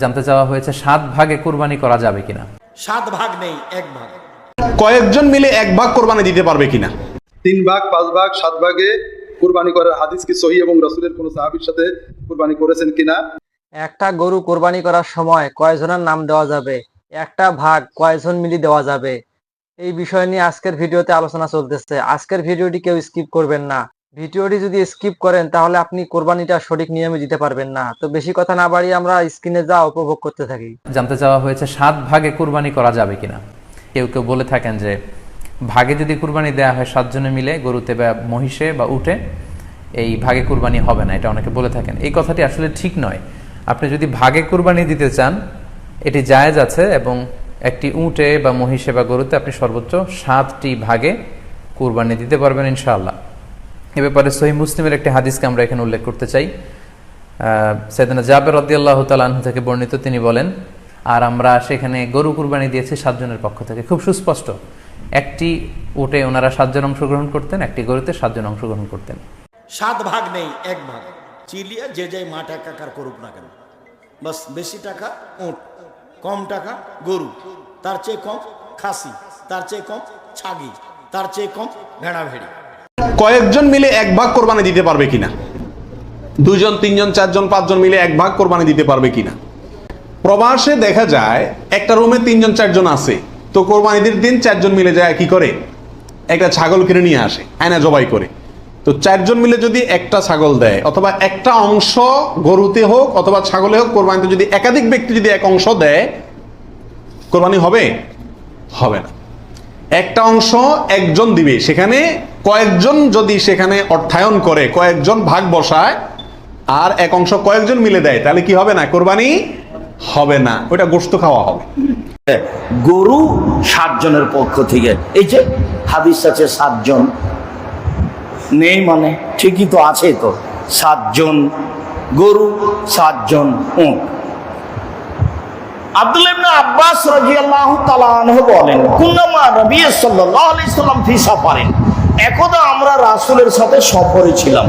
জানতে চাওয়া হয়েছে 7 ভাগে কুরবানি করা যাবে কিনা। 7 ভাগ নেই, 1 ভাগ। কয়েকজন মিলে 1 ভাগ কোরবানি দিতে পারবে কিনা? 3 ভাগ, 5 ভাগ, 7 ভাগে কুরবানি করার হাদিস কি সহিহ এবং রাসূলের কোন সাহাবীর সাথে কুরবানি করেছেন কিনা? একটা গরু কোরবানি করার সময় কয়জনের নাম দেওয়া যাবে, একটা ভাগ কয়জন মিলি দেওয়া যাবে, এই বিষয় নিয়ে আজকের ভিডিওতে আলোচনা চলতেছে। আজকের ভিডিওটি কেউ স্কিপ করবেন না। ভিডিওটি যদি স্কিপ করেন তাহলে আপনি কোরবানিটা সঠিক নিয়মে দিতে পারবেন না। তো বেশি কথা না বাড়িয়ে আমরা স্ক্রিনে যা উপভোগ করতে থাকি। জানতে চাওয়া হয়েছে 7 ভাগে কুরবানি করা যাবে কিনা। কেউ কেউ বলে থাকেন যে ভাগে যদি কুরবানি দেওয়া হয় 7 জনে মিলে, গরুতে বা মহিষে বা উটে, এই ভাগে কুরবানি হবে না, এটা অনেকে বলে থাকেন। এই কথাটি আসলে ঠিক নয়। আপনি যদি ভাগে কুরবানি দিতে চান এটি জায়েজ আছে, এবং একটি উটে বা মহিষে বা গরুতে আপনি সর্বোচ্চ 7টি ভাগে কুরবানি দিতে পারবেন ইনশাআল্লাহ। এ ব্যাপারে সহিহ মুসলিমের একটি হাদিসকে আমরা এখানে উল্লেখ করতে চাই। সাইয়েদনা জাবের রাদিয়াল্লাহু তাআলা আনহু থেকে বর্ণিত, তিনি বলেন, আর আমরা সেখানে গরু কুরবানি দিয়েছি 7 জনের পক্ষ থেকে। খুব সুস্পষ্ট, একটি উটে ওনারা 7 জন অংশগ্রহণ করতেন, একটি গরুতে 7 জন অংশগ্রহণ করতেন। 7 ভাগ নেই, 1 ভাগ। চিলিয়া যে যাই মা টাকাকার করুক না কেন, বাস বেশি টাকা উট, কম টাকা গরু, তার চেয়ে কম খাসি, তার চেয়ে কম ছাগি, তার চেয়ে কম ভেড়া ভেড়ি। কয়েকজন মিলে 1 ভাগ কোরবানি দিতে পারবে কিনা? 2 জন, 3 জন, 4 জন, 5 জন মিলে 1 ভাগ কোরবানি দিতে পারবে কিনা? প্রবাসে দেখা যায় একটা রুমে 3 জন 4 জন আছে, তো কোরবানিদের দিন 4 জন মিলে যায় কি করে, একটা ছাগল কিনে নিয়ে আসে, আয়না জবাই করে। তো 4 জন মিলে যদি একটা ছাগল দেয়, অথবা একটা অংশ গরুতে হোক অথবা ছাগলে হোক, কোরবানিতে যদি একাধিক ব্যক্তি যদি এক অংশ দেয়, কোরবানি হবে? হবে না। একটা অংশ একজন দিবে, সেখানে কয়েকজন যদি সেখানে অর্থায়ন করে, কয়েকজন ভাগ বসায়, আর এক অংশ কয়েকজন মিলে দেয়, তাহলে কি হবে না? কোরবানি হবে না, ওটা গোশত খাওয়া হবে। গরু 7 জনের পক্ষ থেকে, এই যে হাদিস আছে 7 জন নেই, মানে ঠিকই তো আছে, তো 7 জন গরু, 7 জন উট। আব্দুল্লাহ ইবনে আব্বাস রাদিয়াল্লাহু তাআলা আনহু বলেন, কুন্নামা নবী সাল্লাল্লাহু আলাইহি সাল্লাম ফি সাফারিন, একদা আমরা রাসূলের সাথে সফরে ছিলাম।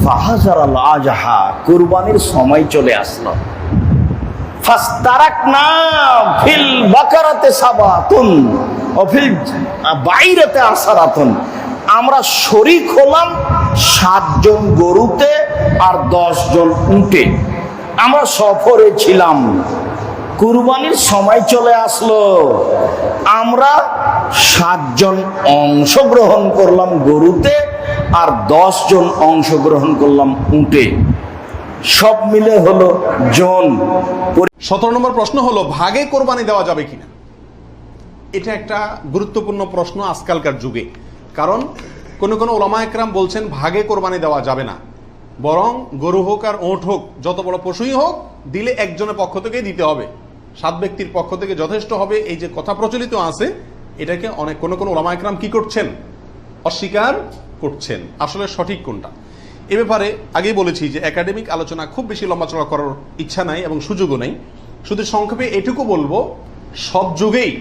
ফাহাজারাল আজহা, কুরবানির সময় চলে আসলো। ফাস্তারাকনা ফিল বাকারাতে সাবাতুন ও ফিল বাইরাতে আসারাতুন, আমরা শরীক হলাম 7 জন গরুতে আর 10 জন উটে। আমরা সফরে ছিলাম, কুরবানির সময় চলে আসলো, আমরা 7 জন অংশগ্রহণ করলাম গরুতে আর 10 জন অংশগ্রহণ করলাম উটে, সব মিলে হলো জন। 17 নম্বর প্রশ্ন হলো, ভাগে কোরবানি দেওয়া যাবে কিনা? এটা একটা গুরুত্বপূর্ণ প্রশ্ন আজকালকার যুগে। কারণ কোন কোন ওলামা একরাম বলছেন ভাগে কোরবানি দেওয়া যাবে না, বরং গরু হোক আর ওট হোক, যত বড় পশুই হোক, দিলে একজনের পক্ষ থেকে দিতে হবে, 7 ব্যক্তির পক্ষ থেকে যথেষ্ট হবে। এই যে কথা প্রচলিত আছে, এটাকে অনেক কোন কোন ওলামা একরাম কি করছেন? অস্বীকার করছেন। আসলে সঠিক কোনটা, এ ব্যাপারে আগেই বলেছি যে একাডেমিক আলোচনা খুব বেশি লম্বাচড়া করার ইচ্ছা নাই এবং সুযোগও নেই। শুধু সংক্ষেপে এটুকু বলবো, সব যুগেই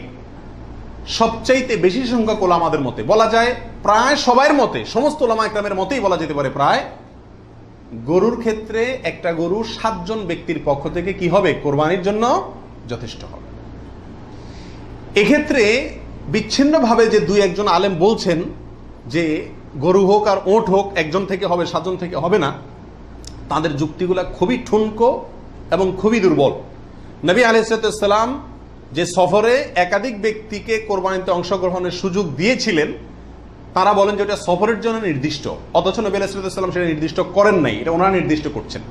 সবচাইতে বেশি সংখ্যক ওলামাদের মতে, বলা যায় প্রায় সবার মতে, সমস্ত ওলামা একরামের মতেই বলা যেতে পারে প্রায়, গরুর ক্ষেত্রে একটা গরু 7 জন ব্যক্তির পক্ষ থেকে কি হবে? কোরবানির জন্য যথেষ্ট হবে। এক্ষেত্রে বিচ্ছিন্নভাবে যে 2-1 জন আলেম বলছেন যে গরু হোক আর ওট হোক একজন থেকে হবে, 7 জন থেকে হবে না, তাদের যুক্তিগুলা খুবই ঠুনকো এবং খুবই দুর্বল। নবী আলাইহিস সালাম যে সফরে একাধিক ব্যক্তিকে কোরবানিতে অংশগ্রহণের সুযোগ দিয়েছিলেন, তারা বলেন যে এটা সফরের জন্য নির্দিষ্ট, অথচ নবী আলাইহিস সালাম সেটা নির্দিষ্ট করেন নাই, এটা ওনারা নির্দিষ্ট করছেন।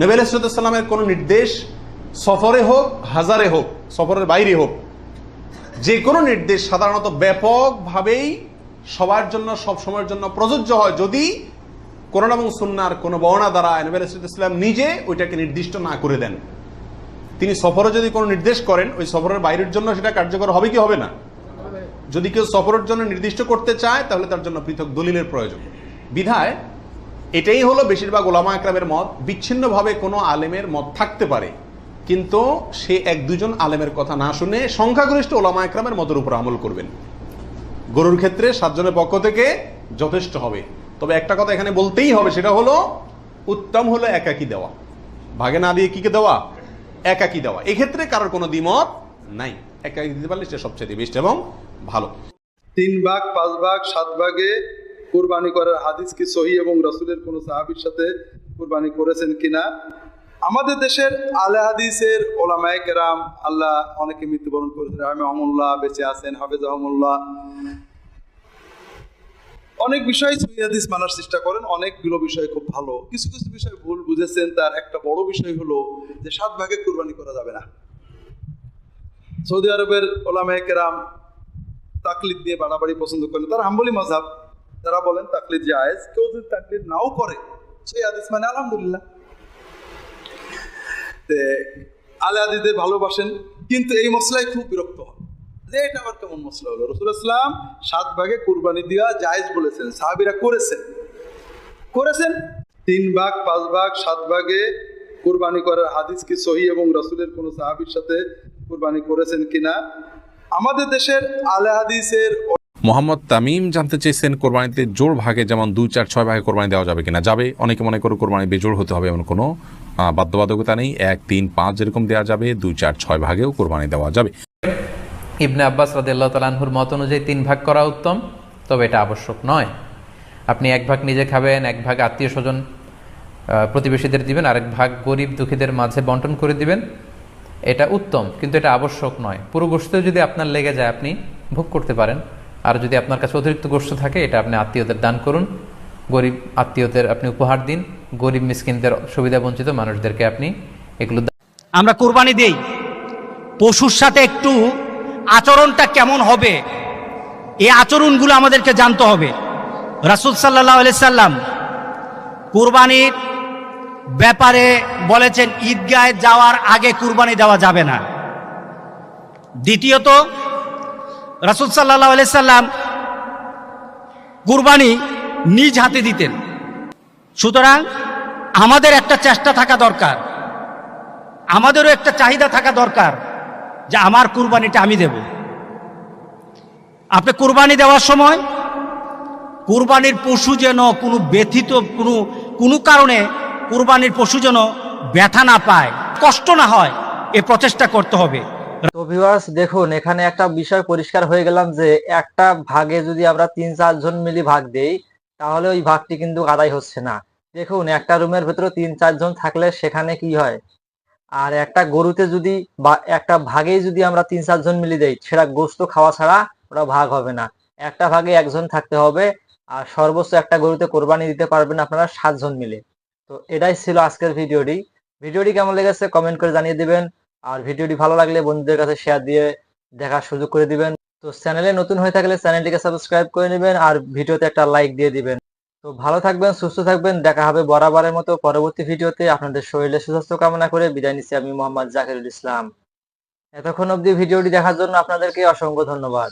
নবী আলাইহিস সালামের কোনো নির্দেশ সফরে হোক, হাজারে হোক, সফরের বাইরে হোক, যে কোনো নির্দেশ সাধারণত ব্যাপকভাবেই সবার জন্য সব সময়ের জন্য প্রযোজ্য হয়, যদি কোরআন এবং সুন্নাহর কোনো বর্ণনা দ্বারা নবী আলাইহিস সালাম নিজে ওইটাকে নির্দিষ্ট না করে দেন। তিনি সফরে যদি কোনো নির্দেশ করেন, ওই সফরের বাইরের জন্য সেটা কার্যকর হবে কি হবে না? যদি কেউ সফরের জন্য নির্দিষ্ট করতে চায়, তাহলে তার জন্য পৃথক দলিলের প্রয়োজন। বিধায় এটাই হলো বেশিরভাগ ওলামা একরামের মত। বিচ্ছিন্নভাবে কোনো আলেমের মত থাকতে পারে, কিন্তু সে 1-2 জন আলেমের কথা না শুনে সংখ্যাগরিষ্ঠ ওলামা একরামের মতের উপর আমল করবেন। গরুর ক্ষেত্রে 7 জনের পক্ষ থেকে যথেষ্ট হবে। তবে একটা কথা এখানে বলতেই হবে, সেটা হলো উত্তম হলো একাকি দেওয়া, ভাগে না দিয়ে কি দেওয়া? একাকি দেওয়া, এক্ষেত্রে কারোর কোনো দ্বিমত নাই। একাকি দিতে পারলে সেটা সবচেয়ে বেস্ট এবং ভালো। 3 ভাগ 5 ভাগ 7 ভাগে কুরবানি করার হাদিস কি সহি এবং রাসূলের কোনো সাহাবীর সাথে কুরবানি করেছেন কিনা? আমাদের দেশের আলে হাদিসের ওলামায়ে কেরাম, আল্লাহ অনেকে মৃত্যুবরণ করেছেন, রাহিমাহুল্লাহ বেঁচে আছেন, হাফেজাহুল্লাহ, অনেক বিষয় সহিহ হাদিস মানার চেষ্টা করেন, অনেকগুলো বিষয় খুব ভালো, কিছু কিছু বিষয় ভুল বুঝেছেন। তার একটা বড় বিষয় হলো যে 7 ভাগে কুরবানি করা যাবে না। সৌদি আরবের ওলামায়ে কেরাম তাকলিদ দিয়ে বাড়াবাড়ি পছন্দ করেন, তারা হাম্বলি মাযহাব, তারা বলেন তাকলিদ জায়েজ, কেউ যদি তাকলিদ নাও করে সেই হাদিস মানে আলহামদুলিল্লাহ। আলে হাদিসদের ভালোবাসেন, কিন্তু এই মসলায় খুব বিরক্ত হন যে এটা আবার কেমন মসলা হলো। রাসূলুল্লাহ সাল্লাল্লাহু আলাইহি ওয়াসাল্লাম 7 ভাগে কুরবানি দেওয়া জায়েজ বলেছেন, সাহাবীরা করেছেন। 3 ভাগ 5 ভাগ 7 ভাগে কুরবানি করার হাদিস কি সহি এবং রাসূলের কোনো সাহাবীর সাথে কুরবানি করেছেন কিনা? আমাদের দেশের আলে হাদিসের মোহাম্মদ তামিম জানতে চেয়েছেন কোরবানিতে জোড় ভাগে যেমন 2, 4, 6 ভাগে কোরবানি দেওয়া যাবে কিনা। যাবে, অনেকে মনে করে কোরবানি বেজোড় হতে হবে এমন কোনো বাধ্যবাধকতা নেই। 1, 3, 5 যেরকম দেওয়া যাবে, 2, 4, 6 ভাগেও কোরবানি দেওয়া যাবে। ইবনে আব্বাস রাদিয়াল্লাহু তাআলা আনহুর মত অনুযায়ী 3 ভাগ করা উত্তম, তবে এটা আবশ্যক নয়। আপনি 1 ভাগ নিজে খাবেন, 1 ভাগ আত্মীয় স্বজন প্রতিবেশীদের দিবেন, আরেক ভাগ গরিব দুঃখীদের মাঝে বন্টন করে দিবেন, এটা উত্তম, কিন্তু এটা আবশ্যক নয়। পুরো গোশত যদি আপনার লেগে যায় আপনি ভোগ করতে পারেন, আর যদি আপনার কাছে অতিরিক্ত গোশত থাকে এটা আপনি আত্মীয়দের দান করুন, গরিব আত্মীয়দের আপনি উপহার দিন, গরিব মিসকিনদের, সুবিধা বঞ্চিত মানুষদেরকে আপনি এগুলো আমরা কুরবানি দেই, পশুর সাথে একটু আচরণটা কেমন হবে এই আচরণগুলো আমাদেরকে জানতে হবে। রাসূল সাল্লাল্লাহু আলাইহি সাল্লাম কুরবানির ব্যাপারে বলেছেন ঈদগাহে যাওয়ার আগে কুরবানি দেওয়া যাবে না। দ্বিতীয়ত রাসূল সাল্লাল্লাহু আলাইহি সাল্লাম কুরবানি নিজ হাতে দিতেন। সুতরাং আমাদের একটা চেষ্টা থাকা দরকার, আমাদেরও একটা চাহিদা থাকা দরকার যে আমার কুরবানিটা আমি দেব। আপনি কুরবানি দেওয়ার সময় কুরবানির পশু যেন কোনো ব্যথিত কোনো কারণে কুরবানির পশু যেন ব্যথা না পায়, কষ্ট না হয়, এ প্রচেষ্টা করতে হবে। তো ভিউয়ার্স দেখুন, এখানে একটা বিষয় পরিষ্কার হয়ে গেলাম যে একটা ভাগে যদি আমরা 3-4 জন মিলি ভাগ দেই তাহলে ওই ভাগটি কিন্তু আদায় হচ্ছে না। দেখুন, একটা রুমের ভেতরে 3-4 জন থাকলে সেখানে কি হয়, আর একটা গরুতে যদি বা একটা ভাগেই যদি আমরা 3-4 জন মিলি দেই, সেটা গোশত খাওয়া ছাড়া ওটা ভাগ হবে না। একটা ভাগে 1 জন থাকতে হবে, আর সর্বোচ্চ একটা গরুতে কোরবানি দিতে পারবেন আপনারা 7 জন মিলে। তো এটাই ছিল আজকের ভিডিওটি। ভিডিওটি কেমন লেগেছে কমেন্ট করে জানিয়ে দিবেন, আর ভিডিওটি ভালো লাগলে বন্ধুদের কাছে শেয়ার দিয়ে দেখার সুযোগ করে দিবেন। তো চ্যানেলে নতুন হয়ে থাকলে চ্যানেলটিকে সাবস্ক্রাইব করে নেবেন, আর ভিডিওতে একটা লাইক দিয়ে দিবেন। তো ভালো থাকবেন, সুস্থ থাকবেন, দেখা হবে বরাবরের মতো পরবর্তী ভিডিওতে। আপনাদের শরীরের সুস্বাস্থ্য কামনা করে বিদায় নিচ্ছি আমি মোহাম্মদ জাকিরুল ইসলাম। এতক্ষণ অবধি ভিডিওটি দেখার জন্য আপনাদেরকে অসংখ্য ধন্যবাদ।